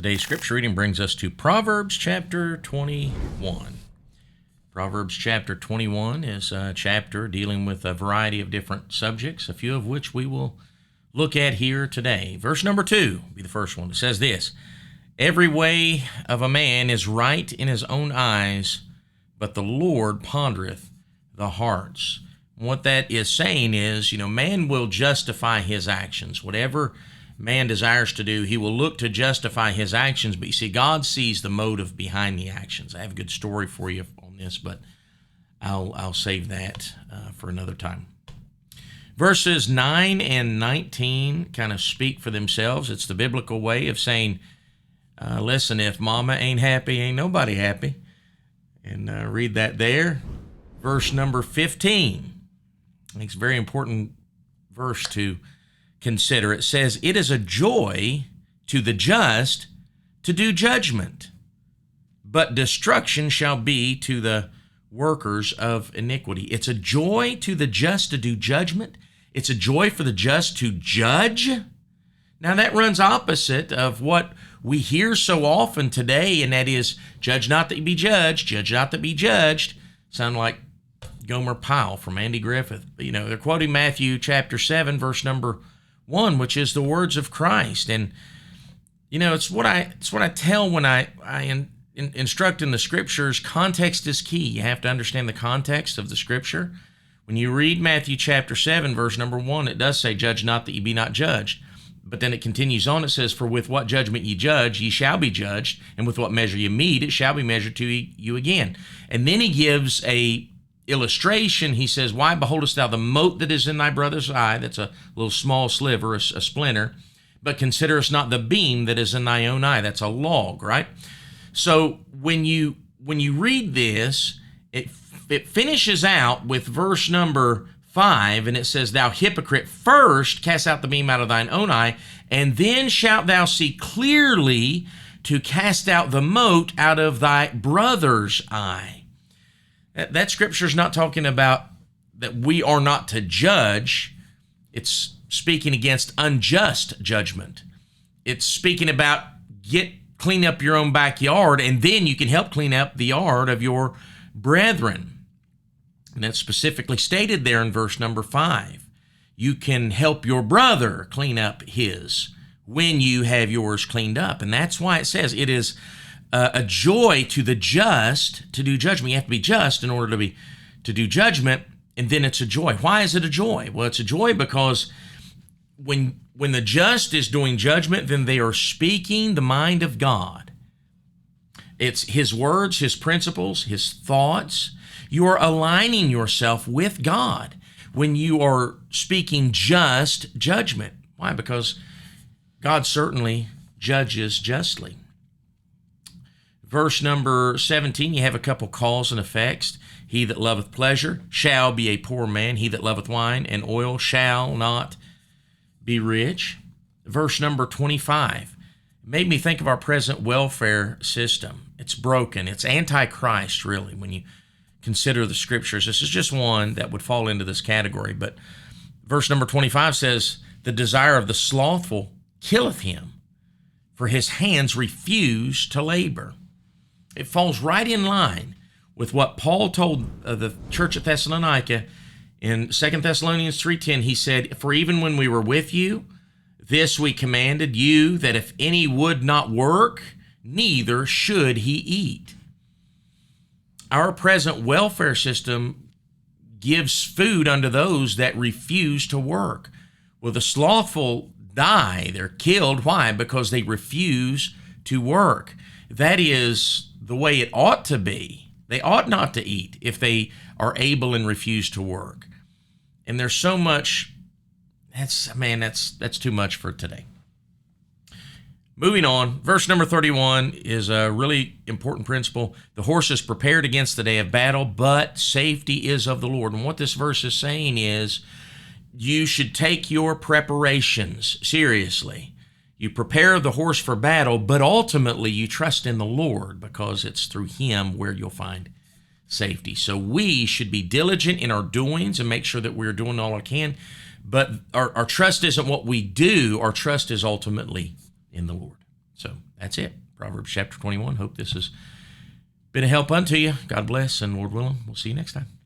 Today's scripture reading brings us to Proverbs chapter 21. Proverbs chapter 21 is a chapter dealing with a variety of different subjects, a few of which we will look at here today. Verse number 2 will be the first one. It says this: "Every way of a man is right in his own eyes, but the Lord pondereth the hearts." And what that is saying is, man will justify his actions. Whatever man desires to do, he will look to justify his actions. But you see, God sees the motive behind the actions. I have a good story for you on this, but I'll save that for another time. Verses 9 and 19 kind of speak for themselves. It's the biblical way of saying, listen, if mama ain't happy, ain't nobody happy. And read that there. Verse number 15. I think it's a very important verse to consider. It says, "It is a joy to the just to do judgment, but destruction shall be to the workers of iniquity." It's a joy to the just to do judgment. It's a joy for the just to judge. Now that runs opposite of what we hear so often today, and that is, judge not that you be judged, judge not that be judged. Sound like Gomer Pyle from Andy Griffith. But, they're quoting Matthew chapter 7, verse number 1, which is the words of Christ. And, it's what I tell when I instruct in the scriptures. Context is key. You have to understand the context of the scripture. When you read Matthew chapter 7, verse number 1, it does say, "Judge not that ye be not judged." But then it continues on. It says, "For with what judgment ye judge, ye shall be judged, and with what measure ye mete, it shall be measured to you again." And then he gives a illustration. He says, "Why beholdest thou the mote that is in thy brother's eye?" That's a little small sliver, a splinter. "But considerest not the beam that is in thy own eye." That's a log, right? So when you read this, it finishes out with verse number 5, and it says, "Thou hypocrite, first cast out the beam out of thine own eye, and then shalt thou see clearly to cast out the mote out of thy brother's eye." That scripture is not talking about that we are not to judge. It's speaking against unjust judgment. It's speaking about clean up your own backyard, and then you can help clean up the yard of your brethren. And that's specifically stated there in verse number 5. You can help your brother clean up his when you have yours cleaned up. And that's why it says it is a joy to the just to do judgment. You have to be just in order to do judgment, and then it's a joy. Why is it a joy? Well, it's a joy because when the just is doing judgment, then they are speaking the mind of God. It's his words, his principles, his thoughts. You are aligning yourself with God when you are speaking just judgment. Why? Because God certainly judges justly. Verse number 17, you have a couple cause and effects. "He that loveth pleasure shall be a poor man. He that loveth wine and oil shall not be rich." Verse number 25 made me think of our present welfare system. It's broken. It's antichrist, really, when you consider the scriptures. This is just one that would fall into this category. But verse number 25 says, "The desire of the slothful killeth him, for his hands refuse to labor." It falls right in line with what Paul told the church at Thessalonica in 2 Thessalonians 3:10. He said, "For even when we were with you, this we commanded you, that if any would not work, neither should he eat." Our present welfare system gives food unto those that refuse to work. Well, the slothful die. They're killed. Why? Because they refuse to work. That is the way it ought to be. They ought not to eat if they are able and refuse to work. And there's so much, that's too much for today. Moving on, verse number 31 is a really important principle. "The horse is prepared against the day of battle, but safety is of the Lord." And what this verse is saying is you should take your preparations seriously. You prepare the horse for battle, but ultimately you trust in the Lord because it's through him where you'll find safety. So we should be diligent in our doings and make sure that we're doing all we can. But our trust isn't what we do. Our trust is ultimately in the Lord. So that's it. Proverbs chapter 21. Hope this has been a help unto you. God bless, and Lord willing, we'll see you next time.